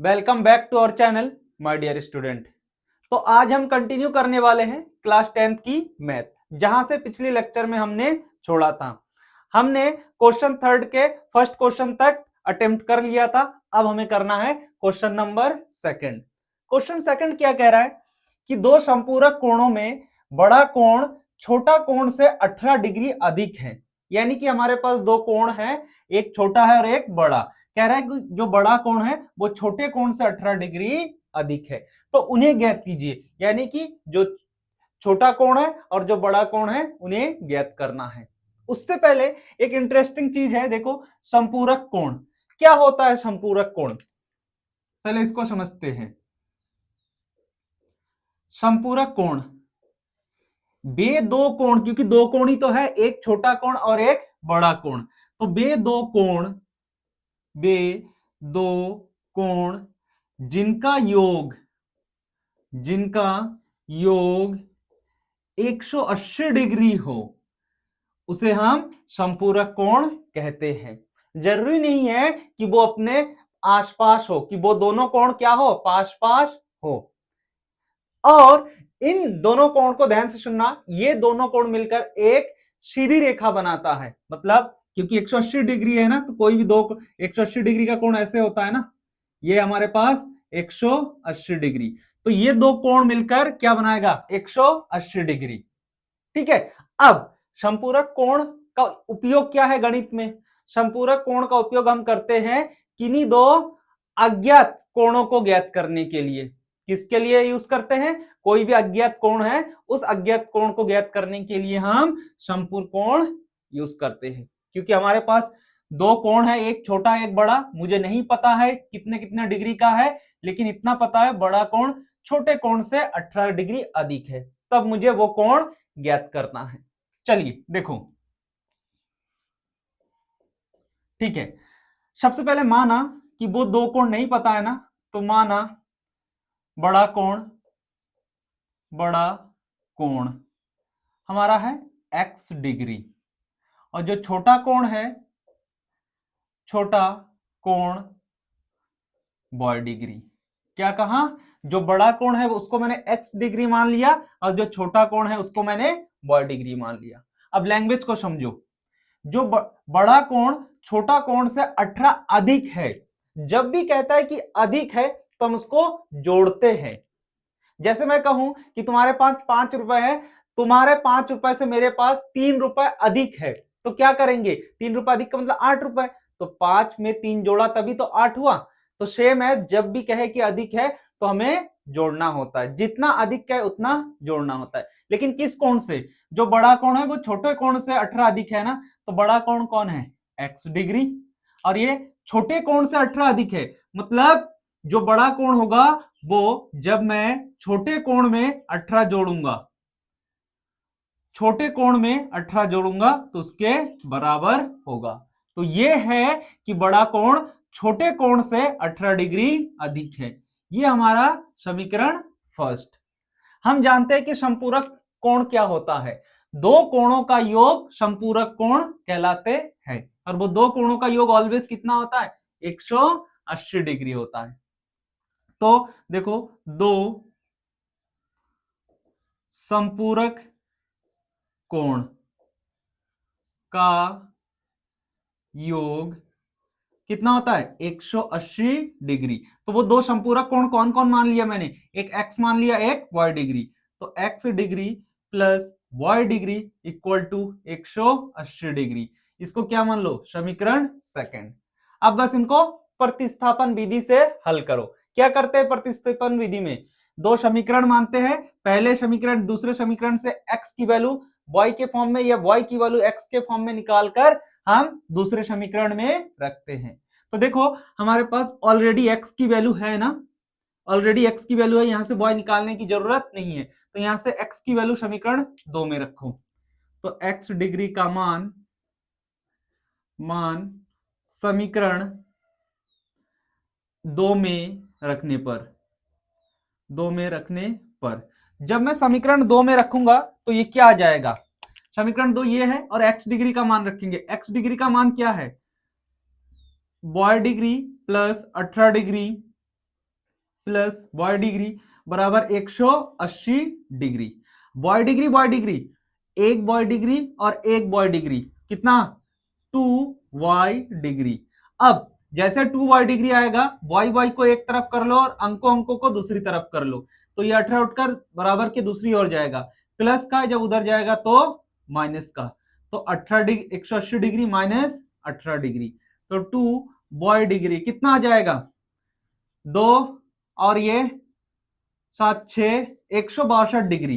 Welcome back to our channel my dear student. तो आज हम कंटिन्यू करने वाले हैं क्लास 10th की मैथ, जहां से पिछले लेक्चर में हमने छोड़ा था। हमने क्वेश्चन थर्ड के फर्स्ट क्वेश्चन तक अटेम्प्ट कर लिया था। अब हमें करना है question number second. Question second क्या कह रहा है कि दो संपूरक कोणों में बड़ा कोण छोटा कोण से 18 डिग्री अधिक है। यानी कि हमारे पास दो कोण है, एक छोटा है और एक बड़ा। कह रहा है कि जो बड़ा कोण है वो छोटे कोण से 18 डिग्री अधिक है, तो उन्हें ज्ञात कीजिए। यानी कि जो छोटा कोण है और जो बड़ा कोण है उन्हें ज्ञात करना है। उससे पहले एक इंटरेस्टिंग चीज है, देखो संपूरक कोण क्या होता है। संपूरक कोण पहले इसको समझते हैं। संपूरक कोण बे दो कोण, क्योंकि दो कोण ही तो है, एक छोटा कोण और एक बड़ा कोण। तो बे दो कोण जिनका योग 180 डिग्री हो उसे हम संपूरक कोण कहते हैं। जरूरी नहीं है कि वो अपने आसपास हो, कि वो दोनों कोण क्या हो, पास पास हो। और इन दोनों कोण को ध्यान से सुनना, ये दोनों कोण मिलकर एक सीधी रेखा बनाता है। मतलब क्योंकि 180 डिग्री है ना, तो कोई भी दो 180 डिग्री का कोण ऐसे होता है ना, ये हमारे पास 180 डिग्री। तो ये दो कोण मिलकर क्या बनाएगा, 180 डिग्री। ठीक है। अब संपूरक कोण का उपयोग क्या है गणित में। संपूरक कोण का उपयोग हम करते हैं किन्हीं दो अज्ञात कोणों को ज्ञात करने के लिए। किसके लिए यूज करते हैं, कोई भी अज्ञात कोण है उस अज्ञात कोण को ज्ञात करने के लिए हम संपूरक कोण यूज करते हैं। क्योंकि हमारे पास दो कोण है, एक छोटा एक बड़ा। मुझे नहीं पता है कितने कितने डिग्री का है, लेकिन इतना पता है बड़ा कोण छोटे कोण से 18 डिग्री अधिक है, तब मुझे वो कोण ज्ञात करना है। चलिए देखो, ठीक है। सबसे पहले माना कि वो दो कोण नहीं पता है ना, तो माना बड़ा कोण हमारा है x डिग्री, और जो छोटा कोण है, छोटा कोण y डिग्री। क्या कहा, जो बड़ा कोण है उसको मैंने x डिग्री मान लिया, और जो छोटा कोण है उसको मैंने y डिग्री मान लिया। अब लैंग्वेज को समझो। जो बड़ा कोण छोटा कोण से 18 अधिक है, जब भी कहता है कि अधिक है तो हम उसको जोड़ते हैं। जैसे मैं कहूं कि तुम्हारे पास 5 रुपए है, तुम्हारे 5 रुपए से मेरे पास 3 रुपए अधिक है, तो क्या करेंगे, 3 रुपए अधिक का मतलब 8 रुपए, तो 5 में 3 जोड़ा तभी तो 8 हुआ। तो सेम है, जब भी कहे कि अधिक है तो हमें जोड़ना होता है, जितना अधिक है उतना जोड़ना होता है। लेकिन किस कोण से, जो बड़ा कोण है वो छोटे कोण से 18 अधिक है ना, तो बड़ा कोण कौन है, x डिग्री, और ये छोटे कोण से 18 अधिक है। मतलब जो बड़ा कोण होगा वो, जब मैं छोटे कोण में 18 जोड़ूंगा, छोटे कोण में 18 जोड़ूंगा तो उसके बराबर होगा। तो ये है कि बड़ा कोण छोटे कोण से 18 डिग्री अधिक है। ये हमारा समीकरण फर्स्ट। हम जानते हैं कि संपूरक कोण क्या होता है, दो कोणों का योग संपूरक कोण कहलाते हैं। और वो दो कोणों का योग ऑलवेज कितना होता है, 180 डिग्री होता है। तो देखो, दो संपूरक कोण का योग कितना होता है, 180 डिग्री। तो वो दो संपूरक कोण कौन कौन मान लिया मैंने, एक x मान लिया, एक y डिग्री। तो x degree plus y degree equal to 180 degree. इसको क्या मान लो, समीकरण सेकंड। अब बस इनको प्रतिस्थापन विधि से हल करो। क्या करते हैं प्रतिस्थापन विधि में, दो समीकरण मानते हैं, पहले समीकरण दूसरे समीकरण से x की वैल्यू y के फॉर्म में या y की वैल्यू x के फॉर्म में निकालकर हम दूसरे समीकरण में रखते हैं। तो देखो हमारे पास ऑलरेडी x की वैल्यू है ना, ऑलरेडी x की वैल्यू है, यहां से y निकालने की जरूरत नहीं है। तो यहां से x की वैल्यू समीकरण 2 में रखो। तो x डिग्री का मान समीकरण 2 में रखने पर जब मैं समीकरण 2 में रखूंगा तो ये क्या आ जाएगा, समीकरण 2 ये है, और x डिग्री का मान रखेंगे। x डिग्री का मान क्या है, y degree plus 18 degree plus boy degree बराबर 180 degree. Boy degree boy degree, एक बॉय डिग्री और एक बॉय डिग्री, कितना 2y डिग्री। अब जैसे 2y डिग्री आएगा, y y को एक तरफ कर लो और अंकों अंकों को दूसरी तरफ कर लो, तो ये 18 उठकर बराबर के दूसरी ओर जाएगा, प्लस का जब उधर जाएगा तो माइनस का, तो 18 डिग्री 180 डिग्री माइनस 18 डिग्री, तो 2 बॉय डिग्री कितना आ जाएगा 2 और ये 7 6 162 डिग्री,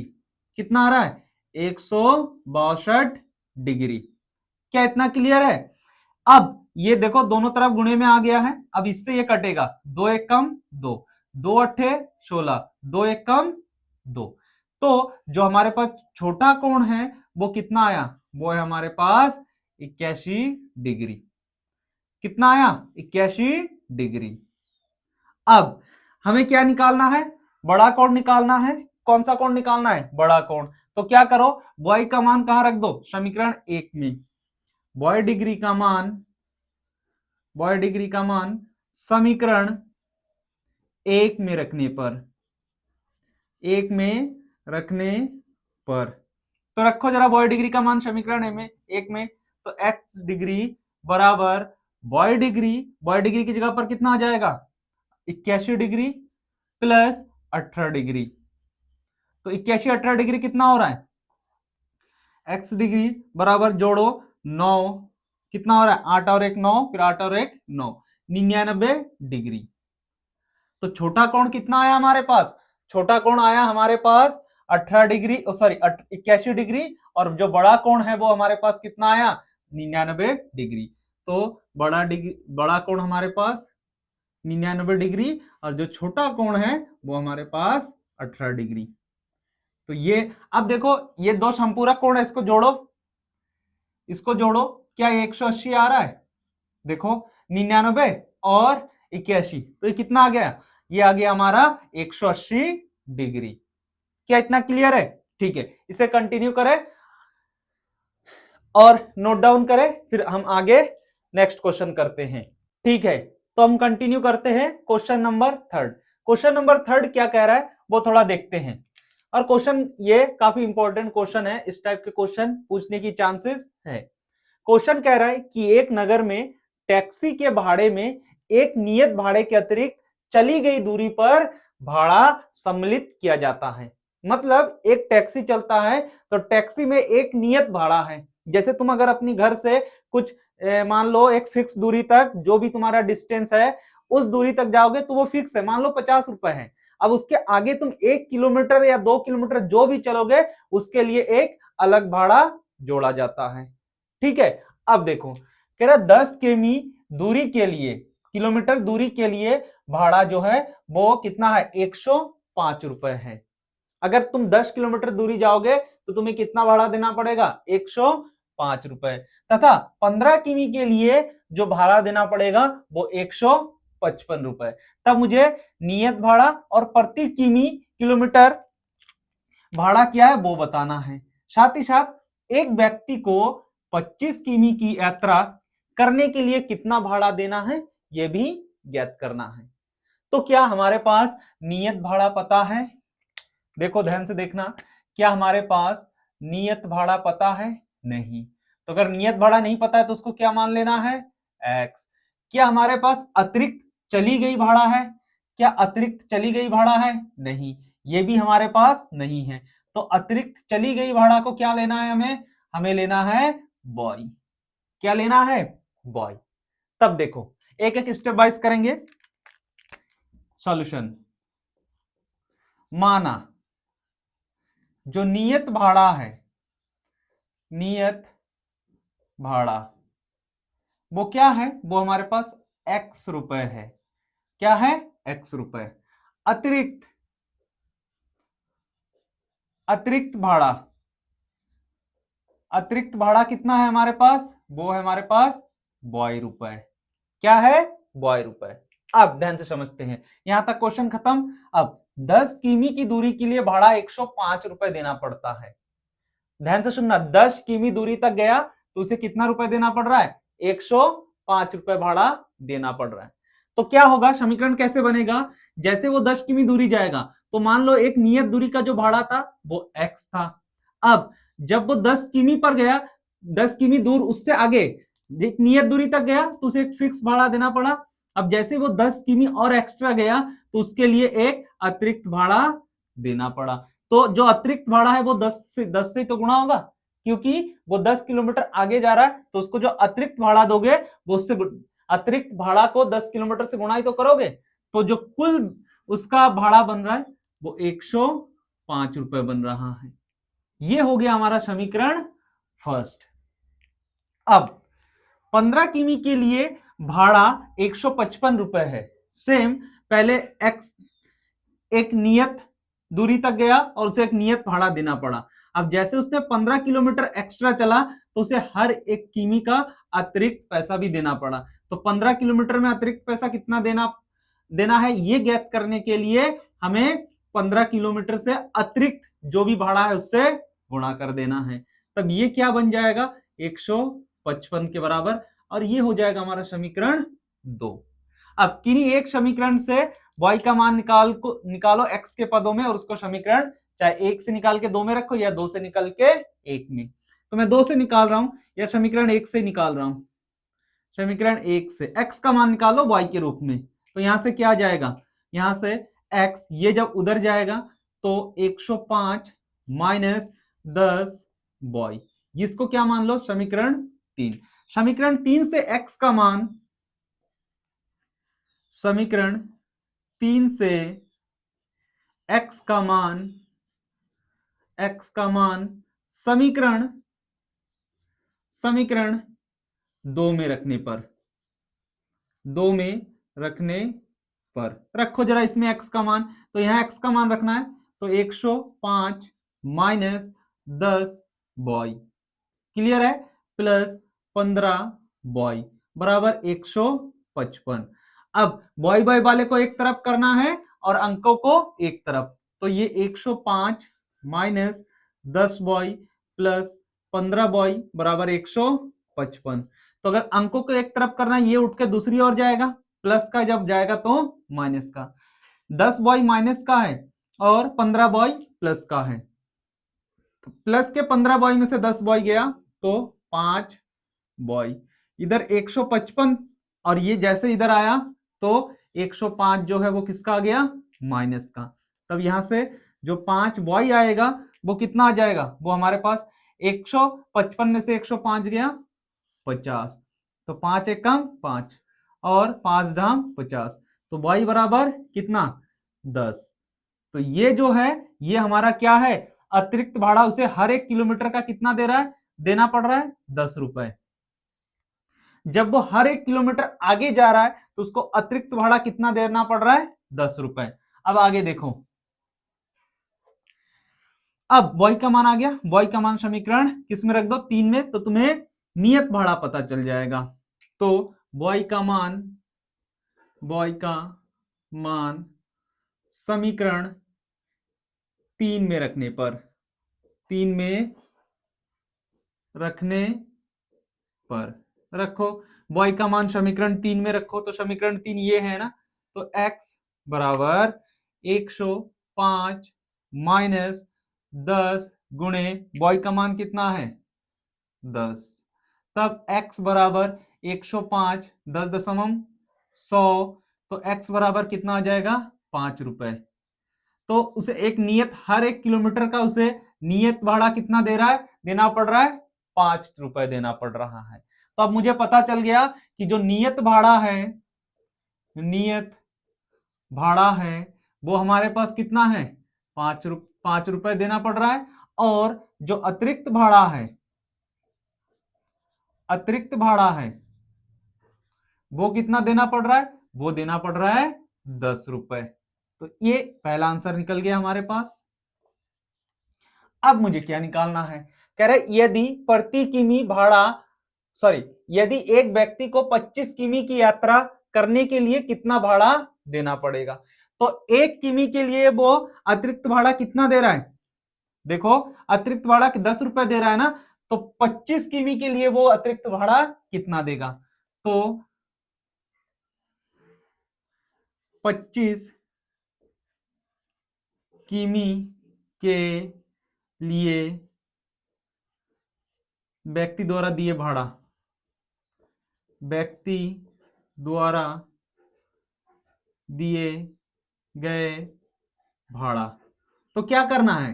कितना आ रहा है 162 डिग्री। क्या इतना क्लियर है? अब ये देखो दोनों तरफ गुणे में आ गया है, अब इससे ये कटेगा, 2 एक कम 2, 2 अट्ठे 16, 2 एक कम 2, तो जो हमारे पास छोटा कोण है वो कितना आया, वो है हमारे पास 81 डिग्री। कितना आया 81 डिग्री। अब हमें क्या निकालना है, बड़ा कोण निकालना है। कौन सा कोण निकालना है, बड़ा कोण। तो क्या करो, y का मान कहां रख दो, समीकरण 1 में। बॉय डिग्री का मान, बॉय डिग्री का मान समीकरण 1 में रखने पर, 1 में रखने पर, तो रखो जरा बॉय डिग्री का मान समीकरण में 1 में, तो x डिग्री बराबर बॉय डिग्री की जगह पर कितना आ जाएगा 81 डिग्री प्लस 18 डिग्री, तो 81 18 डिग्री कितना हो रहा है, x डिग्री बराबर जोड़ो 9, कितना हो रहा है 8 और 1 9, फिर 8 और 1 9, 99 डिग्री। तो छोटा कोण कितना आया हमारे पास, छोटा कोण आया हमारे पास 18 डिग्री, सॉरी 81 डिग्री, और जो बड़ा कोण है वो हमारे पास कितना आया 99 डिग्री। तो बड़ा कोण हमारे पास 99 डिग्री, और जो छोटा कोण है वो हमारे पास 18 डिग्री। तो ये अब देखो ये दो संपूरक कोण है, इसको जोड़ो, इसको जोड़ो, क्या 180 आ रहा है, देखो 99 और 81, तो ये कितना आ गया, ये आ गया हमारा 180 डिग्री। क्या इतना क्लियर है? ठीक है, इसे कंटिन्यू करें और नोट डाउन करें, फिर हम आगे नेक्स्ट क्वेश्चन करते हैं। ठीक है, तो हम कंटिन्यू करते हैं क्वेश्चन नंबर 3। क्वेश्चन नंबर 3 क्या कह रहा है वो थोड़ा देखते हैं। और क्वेश्चन ये काफी इंपॉर्टेंट क्वेश्चन है, इस टाइप के क्वेश्चन पूछने की चांसेस है। क्वेश्चन कह रहा है कि एक नगर में टैक्सी के भाड़े में एक नियत भाड़े के अतिरिक्त चली गई दूरी पर भाड़ा सम्मिलित किया जाता है। मतलब एक टैक्सी चलता है तो टैक्सी में एक नियत भाड़ा है, जैसे तुम अगर अपनी घर से कुछ मान लो एक फिक्स दूरी तक, जो भी तुम्हारा डिस्टेंस है उस दूरी तक जाओगे तो वो फिक्स है, मान लो 50 रुपए है। अब उसके आगे तुम 1 किलोमीटर या 2 किलोमीटर जो भी चलोगे उसके लिए एक अलग भाड़ा जोड़ा जाता है। ठीक है, अब देखो कह रहा 10 किमी दूरी के लिए, किलोमीटर दूरी के लिए भाड़ा जो है वो कितना है 105 रुपए है। अगर तुम 10 किलोमीटर दूरी जाओगे तो तुम्हें कितना भाड़ा देना पड़ेगा 105 रुपए, तथा 15 किमी के लिए जो भाड़ा देना पड़ेगा वो 155 रुपए। तब मुझे नियत भाड़ा और प्रति किमी किलोमीटर भाड़ा क्या है वो बताना है। साथ ही साथ एक व्यक्ति को 25 किमी की यात्रा करने के लिए कितना भाड़ा देना है यह भी ज्ञात करना है। तो क्या हमारे पास नियत भाड़ा पता है, देखो ध्यान से देखना, क्या हमारे पास नियत भाड़ा पता है, नहीं। तो अगर नियत भाड़ा नहीं पता है तो उसको क्या मान लेना है x। क्या हमारे पास अतिरिक्त चली गई भाड़ा है, क्या अतिरिक्त चली गई भाड़ा है, नहीं, ये भी हमारे पास नहीं है। तो अतिरिक्त चली गई भाड़ा को क्या लेना है हमें लेना है बॉय। क्या लेना है बॉय। तब देखो एक एक स्टेप वाइज करेंगे सॉल्यूशन। माना जो नियत भाड़ा है, नियत भाड़ा वो क्या है, वो हमारे पास x रुपए है। क्या है x रुपए। अतिरिक्त, अतिरिक्त भाड़ा, अतिरिक्त भाड़ा कितना है हमारे पास, वो है हमारे पास बॉय रुपए। क्या है बॉय रुपए। अब ध्यान से समझते हैं, यहां तक क्वेश्चन खत्म। अब 10 किमी की दूरी के लिए भाड़ा 105 रुपए देना पड़ता है। ध्यान से सुनना, 10 किमी दूरी तक गया तो उसे कितना रुपए देना पड़ रहा है 105 रुपए भाड़ा देना पड़ रहा है। तो क्या होगा, समीकरण कैसे बनेगा, जैसे वो 10 किमी दूरी जाएगा तो मान लो एक नियत दूरी का जो भाड़ा था वो x था। अब जब वो 10 किमी पर गया, 10 किमी दूर उससे आगे एक नियत दूरी तक गया तो उसे एक फिक्स भाड़ा देना पड़ा। अब जैसे वो 10 किमी और एक्स्ट्रा गया तो उसके लिए एक अतिरिक्त भाड़ा देना पड़ा। तो जो अतिरिक्त भाड़ा है वो 10 से तो गुणा होगा, क्योंकि वो 10 किलोमीटर आगे जा रहा है तो उसको जो अतिरिक्त भाड़ा दोगे वो उससे अतिरिक्त भाड़ा को 10 किलोमीटर से गुणा ही तो करोगे। तो जो कुल उसका भाड़ा बन रहा है वो 105 रुपए बन रहा है। ये हो गया हमारा समीकरण फर्स्ट। अब 15 किमी के लिए भाड़ा 155 रुपए है। सेम पहले एक्स एक नियत दूरी तक गया और उसे एक नियत भाड़ा देना पड़ा। अब जैसे उसने 15 किलोमीटर एक्स्ट्रा चला तो उसे हर एक किमी का अतिरिक्त पैसा भी देना पड़ा। तो 15 किलोमीटर में अतिरिक्त पैसा कितना देना है ये ज्ञात करने के लिए हमें 15 किलोमीटर से अतिरिक्त जो भी भाड़ा है उससे गुणा कर देना है। तब ये क्या बन जाएगा 155 के बराबर, और ये हो जाएगा हमारा समीकरण 2। अब किन्हीं एक समीकरण से y का मान निकालो x के पदों में, और उसको समीकरण चाहे 1 से निकाल के 2 में रखो या 2 से निकाल के 1 में। तो मैं 2 से निकाल रहा हूं या समीकरण 1 से निकाल रहा हूं। समीकरण 1 से x का मान निकालो y के रूप में, तो यहां से क्या जाएगा, यहां से x ये जब उधर जाएगा तो 105 माइनस 10 y, इसको क्या मान लो समीकरण 3। समीकरण 3 से x का मान, समीकरण 3 से x का मान समीकरण 2 में रखने पर रखो जरा इसमें x का मान। तो यहां x का मान रखना है तो 105 माइनस 10 बॉय, क्लियर है, प्लस 15 बॉय बराबर 155। अब बॉय बॉय वाले को एक तरफ करना है और अंकों को एक तरफ, तो ये 105 माइनस 10 बॉय प्लस 15 बॉय बराबर 155। तो अगर अंकों को एक तरफ करना है ये उठ के दूसरी ओर जाएगा, प्लस का जब जाएगा तो माइनस का, 10 बॉय माइनस का है और 15 बॉय प्लस का है। प्लस के 15 बॉय में से 10 बॉय गया तो 5 बॉय, इधर 155 और ये जैसे इधर आया तो 105 जो है वो किसका आ गया, माइनस का। तब यहां से जो 5 बॉय आएगा वो कितना आ जाएगा, वो हमारे पास 155 में से 105 गया 50, तो 5 एक कम 5 और 5 धाम 50, तो बॉय बराबर कितना 10। तो ये जो है ये हमारा क्या है, अतिरिक्त भाड़ा उसे हर एक किलोमीटर का कितना दे रहा है, देना पड़ रहा है 10 रुपए। जब वो हर एक किलोमीटर आगे जा रहा है तो उसको अतिरिक्त भाड़ा कितना देना पड़ रहा है, 10 रुपए। अब आगे देखो, अब बॉय का मान आ गया, बॉय का मान समीकरण किस में रख दो 3 में, तो तुम्हें नियत भाड़ा पता चल जाएगा। तो बॉय का मान समीकरण 3 में रखने पर रखो, बॉय का मान समीकरण 3 में रखो, तो समीकरण 3 ये है ना, तो x बराबर 105 माइनस 10 गुणे बॉय का मान कितना है 10, तब x बराबर 105 10.100, तो x बराबर कितना आ जाएगा 5 रुपए। तो उसे एक नियत हर एक किलोमीटर का उसे नियत भाड़ा कितना दे रहा है, देना पड़ रहा है 5 रुपए देना पड़ रहा है। तो अब मुझे पता चल गया कि जो नियत भाड़ा है वो हमारे पास कितना है 5 रुपए देना पड़ रहा है, और जो अतिरिक्त भाड़ा है वो कितना देना पड़ रहा है, वो देना पड़ रहा है 10 रुपए। तो ये पहला आंसर निकल गया हमारे पास। अब मुझे क्या निकालना है, कह रहे यदि एक व्यक्ति को 25 किमी की यात्रा करने के लिए कितना भाड़ा देना पड़ेगा। तो 1 किमी के लिए वो अतिरिक्त भाड़ा कितना दे रहा है, देखो अतिरिक्त भाड़ा 10 रुपए दे रहा है ना, तो 25 किमी के लिए वो अतिरिक्त भाड़ा कितना देगा, तो 25 किमी के लिए व्यक्ति द्वारा दिए भाड़ा, व्यक्ति द्वारा दिए गए भाड़ा। तो क्या करना है,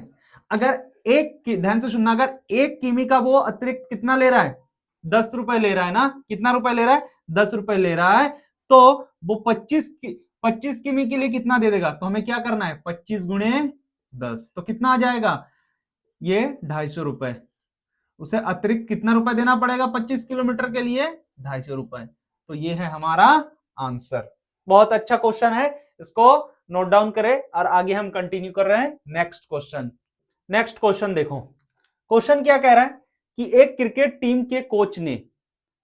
अगर ध्यान से सुनना, अगर 1 किमी का वो अतिरिक्त कितना ले रहा है, 10 रुपए ले रहा है ना, कितना रुपए ले रहा है, 10 रुपए ले रहा है, तो वो 25 किमी के लिए कितना दे देगा, तो हमें क्या करना है, 25 गुणे 10, तो कितना आ जाएगा, ये 250 रुपए। उसे अतिरिक्त कितना रुपए देना पड़ेगा 25 किलोमीटर के लिए, 250 रुपए। तो ये है हमारा आंसर। बहुत अच्छा क्वेश्चन है, इसको नोट डाउन करें और आगे हम कंटिन्यू कर रहे हैं नेक्स्ट क्वेश्चन। नेक्स्ट क्वेश्चन देखो, क्वेश्चन क्या कह रहा है कि एक क्रिकेट टीम के कोच ने,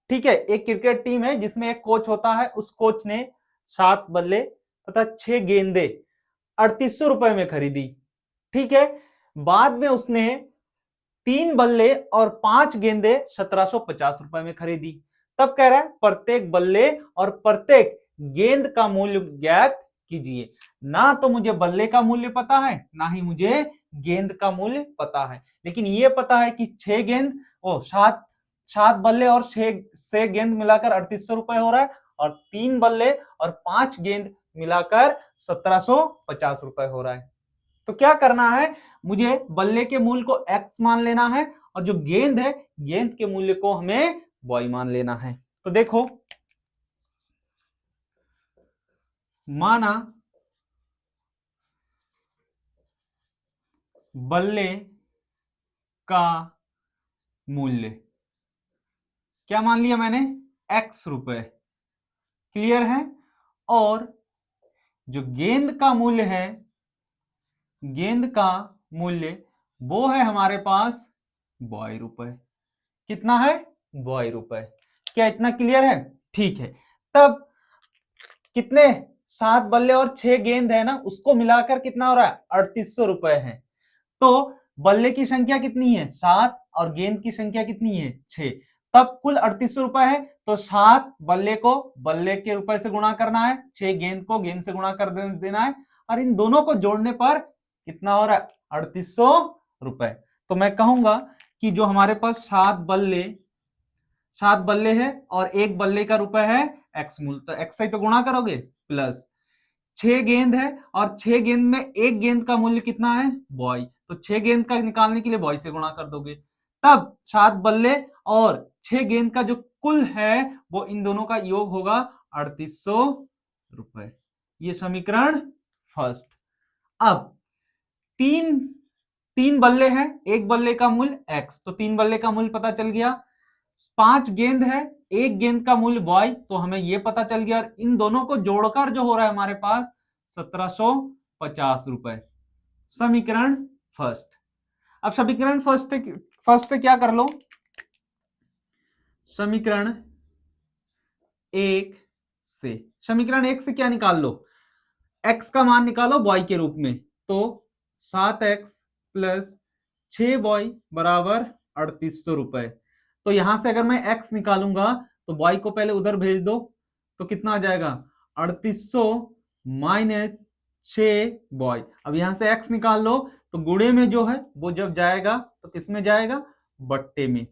ठीक है, एक क्रिकेट टीम है जिसमें एक कोच होता है, उस कोच ने 7 बल्ले तथा 6 गेंदे 3800 रुपए में खरीदी, ठीक है। बाद में उसने 3 बल्ले और 5 गेंदे 1750 रुपए में खरीदी। तब कह रहा है प्रत्येक बल्ले और प्रत्येक गेंद का मूल्य ज्ञात कीजिए। ना तो मुझे बल्ले का मूल्य पता है, ना ही मुझे गेंद का मूल्य पता है, लेकिन ये पता है कि 6 गेंद, 7 बल्ले और 6 गेंद मिलाकर 3800 रुपए हो रहा है, और 3 बल्ले और 5 गेंद मिलाकर 1750 रुपए हो रहा है। तो क्या करना है, मुझे बल्ले के मूल्य को x मान लेना है, और जो गेंद है, गेंद के मूल्य को हमें y मान लेना है। तो देखो, माना बल्ले का मूल्य क्या मान लिया मैंने, x रुपए, क्लियर है, और जो गेंद का मूल्य है, गेंद का मूल्य वो है हमारे पास y रुपए। कितना है, y रुपए। क्या इतना क्लियर है, ठीक है। तब कितने 7 बल्ले और 6 गेंद है ना, उसको मिलाकर कितना हो रहा है, 3800 रुपए है। तो बल्ले की संख्या कितनी है, 7, और गेंद की संख्या कितनी है, 6, तब कुल 3800 रुपए है। तो 7 बल्ले को बल्ले के रुपए से गुणा करना है, 6 गेंद को गेंद से गुणा कर देना है, और इन दोनों को जोड़ने पर कितना हो रहा है, 3800 रुपए। तो मैं कहूंगा कि जो हमारे पास 7 बल्ले है और 1 बल्ले का रुपए है एक्स मूल्य, तो एक्स से तो गुणा करोगे, प्लस 6 गेंद है और 6 गेंद में 1 गेंद का मूल्य कितना है, बॉय, तो 6 गेंद का निकालने के लिए बॉय से गुणा कर दोगे। तब 7 बल्ले और 6 गेंद का जो कुल है वो इन दोनों का योग होगा 3800 रुपए। ये समीकरण फर्स्ट। अब तीन बल्ले हैं, 1 बल्ले का मूल्य एक्स, तो 3 बल्ले का मूल्य पता चल गया। 5 गेंद है, 1 गेंद का मूल्य बॉय, तो हमें यह पता चल गया। और इन दोनों को जोड़कर जो हो रहा है हमारे पास 1750 रुपए। समीकरण फर्स्ट। अब समीकरण फर्स्ट से क्या कर लो, समीकरण 1 से क्या निकाल लो, x का मान निकालो y के रूप में। तो 7x प्लस 6y बराबर 3800 रुपए। तो यहां से अगर मैं x निकालूंगा तो y को पहले उधर भेज दो, तो कितना आ जाएगा 3800 माइनस 6y। अब यहां से x निकाल लो तो गुणे में जो है वो जब जाएगा तो किस में जाएगा, बट्टे में।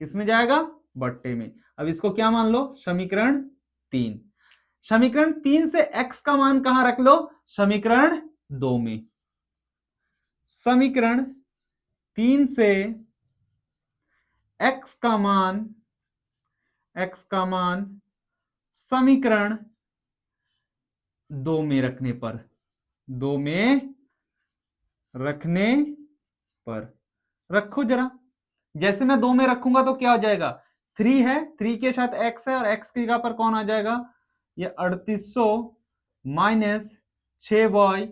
किस में जाएगा, बट्टे में। अब इसको क्या मान लो, समीकरण 3। समीकरण 3 से x का मान कहां रख लो, समीकरण 2 में। समीकरण 3 से x का मान समीकरण 2 में रखने पर, 2 में रखने पर रखो जरा। जैसे मैं 2 में रखूंगा तो क्या हो जाएगा, 3 है, 3 के साथ x है, और x की जगह पर कौन आ जाएगा, ये 3800 माइनस 6y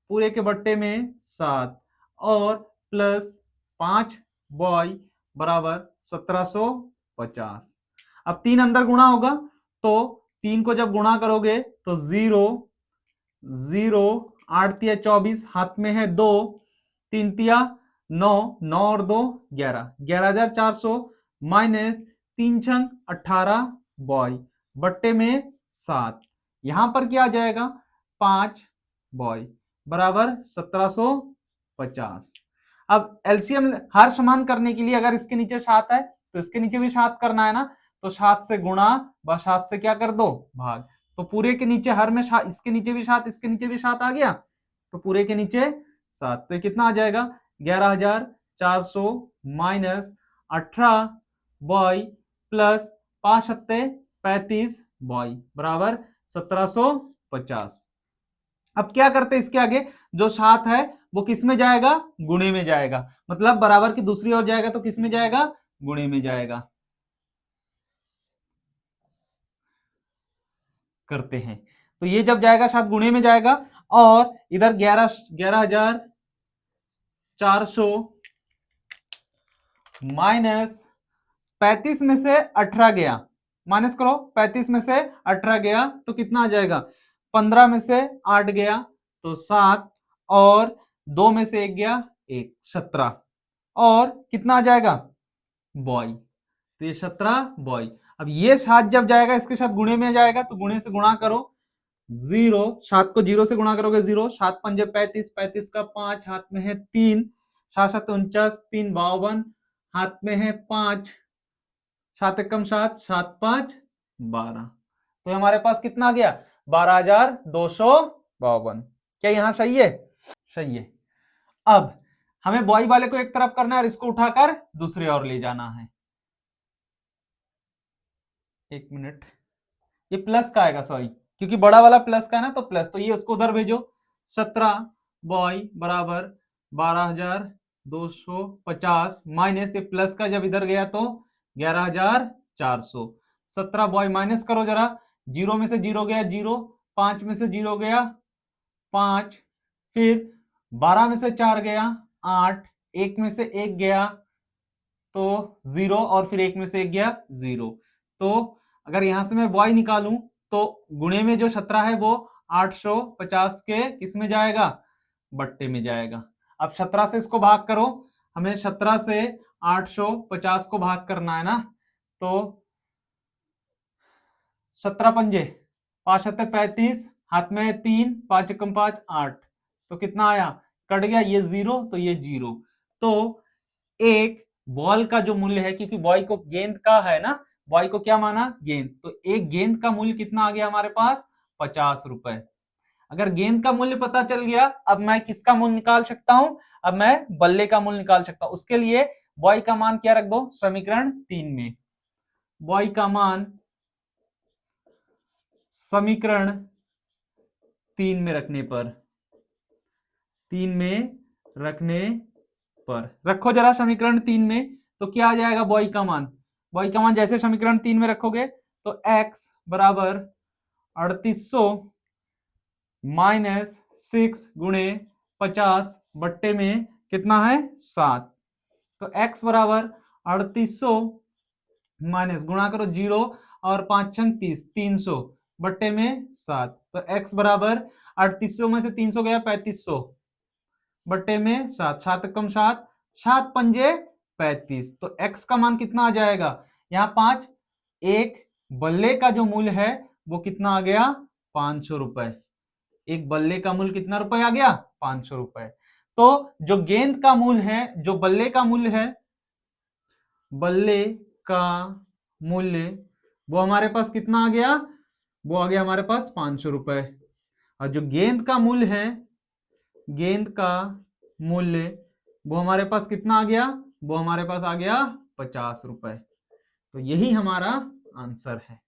पूरे के बट्टे में 7 और प्लस 5y बराबर 1750। अब 3 अंदर गुणा होगा, तो 3 को जब गुणा करोगे तो 0 0 8 तिया 24, हाथ में है 2, 3 तिया 9, 9 और 2 11, 11400 माइनस 3 छंग 18 बॉय बट्टे में 7। यहां पर क्या आ जाएगा 5 बॉय। बराबर 1750। अब एलसीएम हर समान करने के लिए अगर इसके नीचे 7 है तो इसके नीचे भी 7 करना है ना, तो 7 से गुणा व 7 से क्या कर दो, भाग। तो पूरे के नीचे हर में इसके नीचे भी 7, इसके नीचे भी 7 आ गया, तो पूरे के नीचे 7, तो कितना आ जाएगा 11,400 माइनस 18 बॉय प्लस 5 सत्ते 35 बॉय बराबर 1750। अब क्या करते इसके आगे, जो 7 है वो किस में जाएगा, गुणे में जाएगा, मतलब बराबर की दूसरी ओर जाएगा तो किस में जाएगा, गुणे में जाएगा। करते हैं तो ये जब जाएगा 7 गुणे में जाएगा, और इधर 11,400 माइनस 35 में से 18 गया, माइनस करो, 35 में से 18 गया तो कितना आ जाएगा, 15 में से 8 गया तो 7, और 2 में से 1 गया 1, 17, और कितना आ जाएगा बॉय, तो ये 17 बॉय। अब ये 7 जब जाएगा इसके साथ गुणे में जाएगा तो गुणे से गुणा करो, 0 7 को 0 से गुणा करोगे 0, 7 पंजे 35, 35 का 5 हाथ में है 3, 7 7 49, 3 52 हाथ में है 5, 7 एकम 7, 7 5 12, तो हमारे पास कितना आ गया 12,252। क्या यहां सही है, सही है। अब हमें बॉय वाले को एक तरफ करना है और इसको उठाकर दूसरी ओर ले जाना है। एक मिनट, ये प्लस का आएगा, सॉरी, क्योंकि बड़ा वाला प्लस का है ना, तो प्लस, तो ये उसको उधर भेजो, 17 बॉय बराबर 12,250 माइनस ये प्लस का जब इधर गया तो 11,400, 17 बॉय माइनस करो जरा, 0 में से 0 गया 0, 5 में से 0 गया 5, फिर 12 में से 4 गया 8, 1 में से 1 गया तो 0, और फिर 1 में से 1 गया 0, तो अगर यहां से मैं बॉय निकालूं तो गुणे में जो 17 है वो 850 के किस में जाएगा, बट्टे में जाएगा। अब 17 से इसको भाग करो, हमें 17 से 850 को भाग करना है ना, तो 17 पंजे 5 35, हाथ में 3, 5 एकम 5 8, तो कितना आया, कट गया ये 0 तो ये 0, तो एक बॉल का जो मूल्य है, क्योंकि बॉय को गेंद का है ना, बॉय को क्या माना, गेंद, तो एक गेंद का मूल्य कितना आ गया हमारे पास 50 रुपए। अगर गेंद का मूल्य पता चल गया, अब मैं किसका मूल्य निकाल सकता हूं, अब मैं बल्ले का मूल्य निकाल सकता हूं। उसके लिए बॉय का मान क्या रख दो समीकरण 3 में, बॉय का मान समीकरण 3 में रखने पर, 3 में रखने पर रखो जरा समीकरण 3 में, तो क्या आ जाएगा बॉय का मान, बॉय का मान जैसे समीकरण 3 में रखोगे तो x बराबर 3800 माइनस 6 गुणे 50 बट्टे में कितना है 7, तो x बराबर 3800 माइनस गुणा करो 0 और 5 छंग 30, 300 बट्टे में 7, तो x बराबर 3800 में से 300 गया 3500 बट्टे में 7, 7 कम 7, 7 पंजे 35, तो x का मान कितना आ जाएगा, यहाँ 5, एक बल्ले का जो मूल्य है वो कितना आ गया 500 रुपए, एक बल्ले का मूल्य कितना रुपए आ गया 500 रुपए। तो जो गेंद का मूल्य है, जो बल्ले का मूल्य है, बल्ले का मूल्य वो हमारे पास कितना आ गया, वो आ गया हमारे पास 500 रुपए, और जो गेंद का मूल्य है, गेंद का मूल्य वो हमारे पास कितना आ गया, वो हमारे पास आ गया 50 रुपए। तो यही हमारा आंसर है।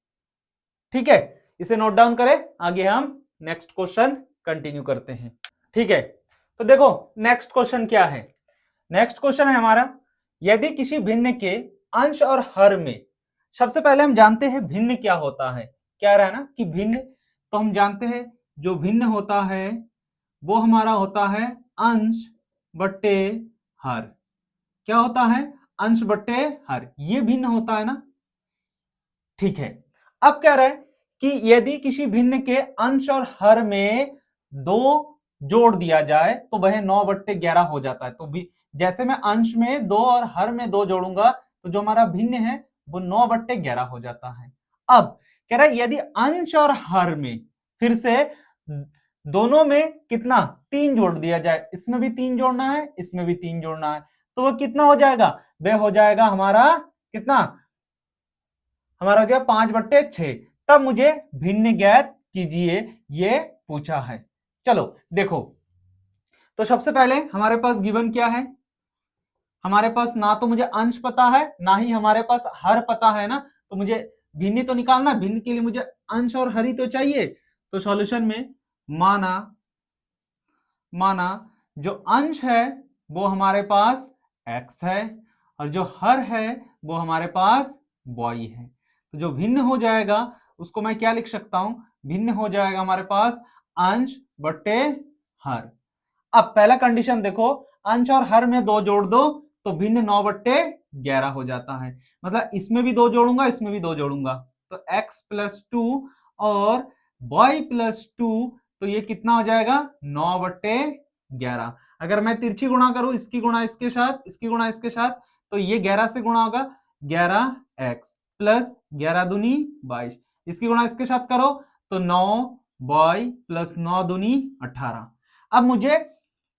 ठीक है, इसे नोट डाउन करें, आगे हम नेक्स्ट क्वेश्चन कंटिन्यू करते हैं। ठीक है, तो देखो नेक्स्ट क्वेश्चन क्या है, नेक्स्ट क्वेश्चन है हमारा, यदि किसी भिन्न के अंश और हर में, सबसे पहले हम जानते हैं भिन्न क्या होता है, क्या रहा ना कि भिन्न, तो हम जानते हैं जो भिन्न होता है वो हमारा होता है अंश बट्टे हर, क्या होता है अंश बट्टे हर, ये भिन्न होता है ना। ठीक है, अब कह रहे हैं कि यदि किसी भिन्न के अंश और हर में 2 जोड़ दिया जाए तो वह 9/11 हो जाता है, तो भी जैसे मैं अंश में 2 और हर में 2 जोड़ूंगा तो जो हमारा भिन्न है वो 9/11 हो जाता है। अब कह रहा है यदि अंश और हर में, फिर से दोनों में कितना 3 जोड़ दिया जाए, इसमें भी 3 जोड़ना है, इसमें भी 3 जोड़ना है, तो वो कितना हो जाएगा, वह हो जाएगा हमारा कितना, हमारा हो जाएगा 5/6। तब मुझे भिन्न ज्ञात कीजिए, ये पूछा है। चलो देखो, तो सबसे पहले हमारे पास गिवन क्या है, हमारे पास ना तो मुझे अंश पता है, ना ही हमारे पास हर पता है ना, तो मुझे भिन्न तो निकालना, भिन्न के लिए मुझे अंश और हर ही तो चाहिए। तो सॉल्यूशन में माना जो अंश है वो हमारे पास x है, और जो हर है वो हमारे पास y है। तो जो भिन्न हो जाएगा उसको मैं क्या लिख सकता हूं, भिन्न हो जाएगा हमारे पास अंश बटे हर। अब पहला कंडीशन देखो, अंश और हर में 2 जोड़ दो तो भिन्न 9/11 हो जाता है, मतलब इसमें भी 2 जोड़ूंगा, इसमें भी 2 जोड़ूंगा, तो x+2 और y+2, तो ये कितना हो जाएगा 9/11। अगर मैं तिरछी गुणा करूं, इसकी गुणा इसके साथ, इसकी गुणा इसके साथ, तो ये 11 से गुणा होगा, 11x प्लस 11 दूनी 22, इसकी गुणा इसके साथ करो तो 9y प्लस 9 दूनी 18। अब मुझे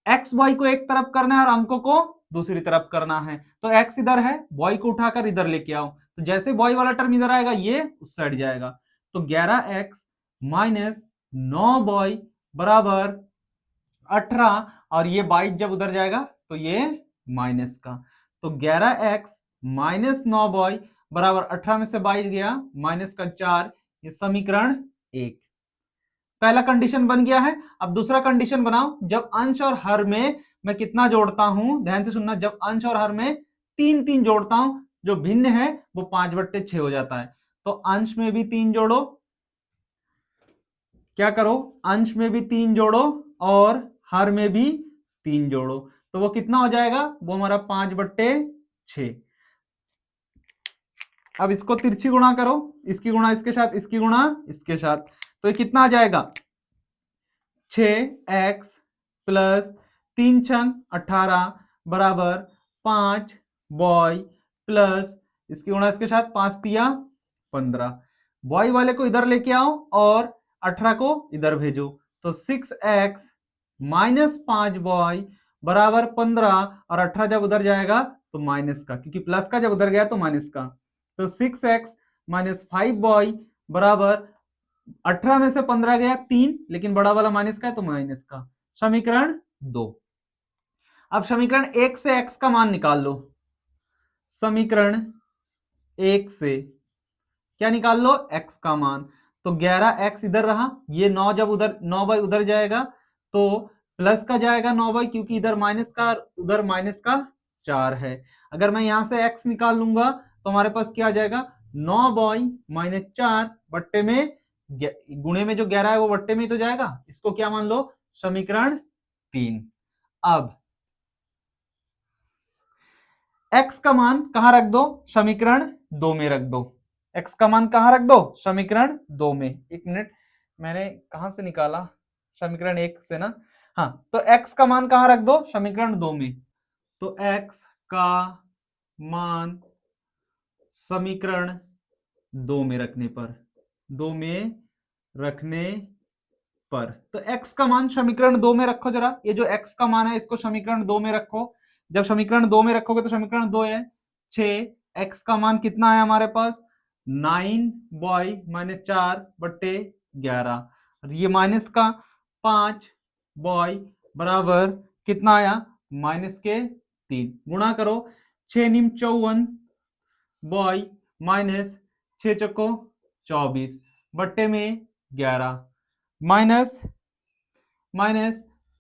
एक्स वाई को एक तरफ करना है और अंकों को दूसरी तरफ करना है, तो x इधर है, y को उठाकर इधर लेके आओ, तो जैसे y वाला टर्म इधर आएगा ये उस साइड जाएगा, तो 11x माइनस 9y बराबर 18, और ये 22 जब उधर जाएगा तो ये माइनस का, तो 11x माइनस 9y बराबर 18 में से 22 गया माइनस का 4, ये समीकरण 1। पहला कंडीशन बन गया है। अब दूसरा कंडीशन बनाओ, जब अंश और हर में मैं कितना जोड़ता हूं, ध्यान से सुनना, जब अंश और हर में 3 जोड़ता हूं, जो भिन्न है वो 5/6 हो जाता है, तो अंश में भी 3 जोड़ो, क्या करो अंश में भी 3 जोड़ो और हर में भी 3 जोड़ो, तो वो कितना हो जाएगा, वो हमारा 5/6। अब इसको तिरछी गुणा करो, इसकी गुणा इसके साथ, इसकी गुणा इसके साथ, तो ये कितना आ जाएगा 6x प्लस 3 छंग 18 बराबर 5y प्लस इसकी गुणा इसके साथ 5 तिया 15, y वाले को इधर लेके आओ और 18 को इधर भेजो, तो 6x माइनस 5y बराबर 15, और 18 जब उधर जाएगा तो माइनस का, क्योंकि प्लस का जब उधर गया तो माइनस का, तो 6x माइनस 5y बराबर 18 में से 15 गया 3, लेकिन बड़ा वाला माइनस का है तो माइनस का, समीकरण 2। अब समीकरण 1 से x का मान निकाल लो, समीकरण 1 से क्या निकाल लो, x का मान, तो 11x इधर रहा, ये 9 जब उधर 9y उधर जाएगा तो प्लस का जाएगा 9y, क्योंकि इधर माइनस का उधर माइनस का 4 है। अगर मैं यहां से x निकाल लूंगा तो हमारे पास क्या आ जाएगा 9y माइनस 4 बट्टे में, गुणे में जो 11 है वो बट्टे में ही तो जाएगा, इसको क्या मान लो समीकरण 3। अब x का मान कहां रख दो, समीकरण 2 में रख दो, x का मान कहां रख दो, समीकरण 2 में। एक मिनट, मैंने कहां से निकाला, समीकरण 1 से ना, हाँ, तो x का मान कहां रख दो, समीकरण 2 में, तो x का मान समीकरण 2 में रखने पर, 2 में रखने पर, तो x का मान समीकरण 2 में रखो जरा, ये जो x का मान है इसको समीकरण 2 में रखो, जब समीकरण 2 में रखोगे तो समीकरण 2 है 6x का मान कितना है हमारे पास 9y माइनस 4 बट्टे 11, और ये माइनस का 5y बराबर कितना आया माइनस के 3, गुणा करो 6 निम 54 y माइनस 6 चक्को 24 बट्टे में 11 माइनस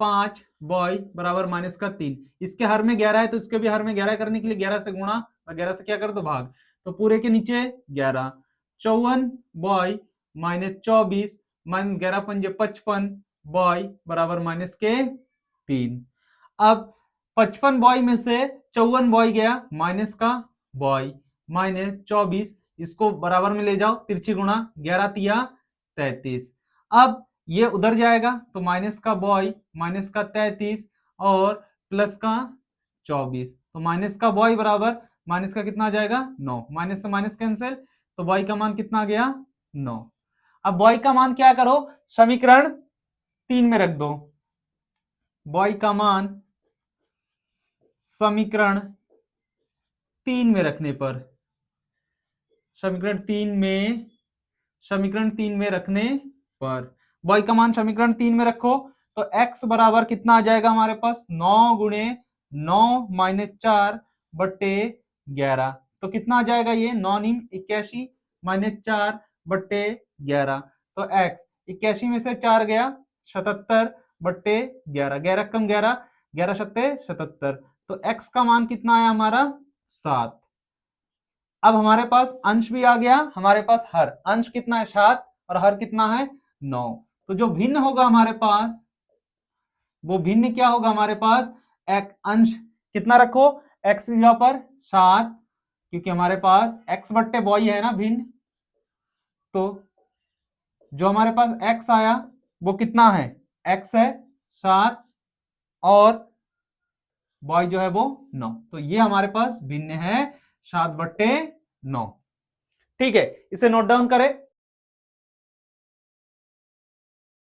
5 बॉय बराबर माइनस का 3, इसके हर में 11 है तो इसके भी हर में 11 करने के लिए 11 से गुणा और 11 से क्या कर दो भाग, तो पूरे के नीचे 11, 54 बॉय माइनस 24 माइनस 11 पंजे 55 बॉय बराबर माइनस के 3। अब 55 बॉय में से 54 बॉय गया माइनस का बॉय माइनस 24, इसको बराबर में ले जाओ, तिरछी गुणा 11 तिया 33, अब ये उधर जाएगा तो माइनस का बॉय माइनस का 33 और प्लस का 24, तो माइनस का बॉय बराबर माइनस का कितना आ जाएगा 9, माइनस से माइनस कैंसिल, तो बॉय का मान कितना आ गया 9। अब बॉय का मान क्या करो, समीकरण 3 में रख दो। बॉय का मान समीकरण 3 में रखने पर, समीकरण 3 में रखने पर बॉय का मान समीकरण 3 में रखो तो x बराबर कितना आ जाएगा हमारे पास, 9 गुणे 9 माइनस 4 बट्टे 11। तो कितना आ जाएगा ये, 9 नीम 81 माइनस 4 बट्टे 11। तो x 81 में से 4 गया 77 बट्टे 11, 11 कम 11, 11 सत्ते 77। तो x का मान कितना आया हमारा 7। अब हमारे पास अंश भी आ गया, हमारे पास हर, अंश कितना है 7 और हर कितना है 9। तो जो भिन्न होगा हमारे पास, वो भिन्न क्या होगा हमारे पास, एक अंश कितना रखो, x की जगह पर 7, क्योंकि हमारे पास x बट्टे बॉय है ना भिन्न। तो जो हमारे पास x आया वो कितना है, x है 7 और बॉय जो है वो 9। तो ये हमारे पास भिन्न है 7/9। ठीक है, इसे नोट डाउन करें।